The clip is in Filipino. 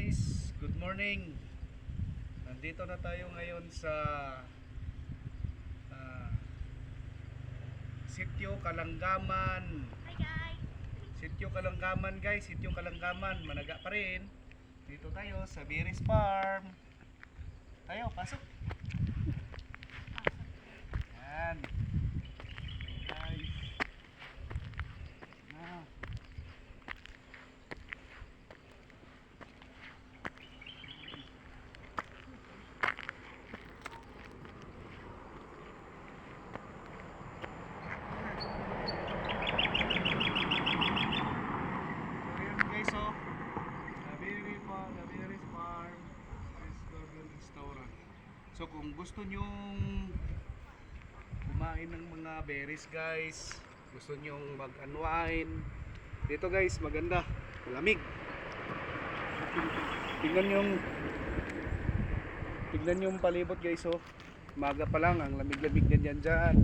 guys, good morning. Nandito na tayo ngayon sa ah, Sitio Kalanggaman. Hi guys! Sitio Kalanggaman guys, Sitio Kalanggaman, Managa pa rin. Dito tayo sa Beris Farm. Tayo, pasok. Yan. Guys. Na. So kung gusto nyong kumain ng mga berries guys, gusto nyong mag-unwind dito guys, maganda, malamig. Tingnan yung palibot guys, oh. Umaga pa lang, ang lamig-lamig ganyan dyan.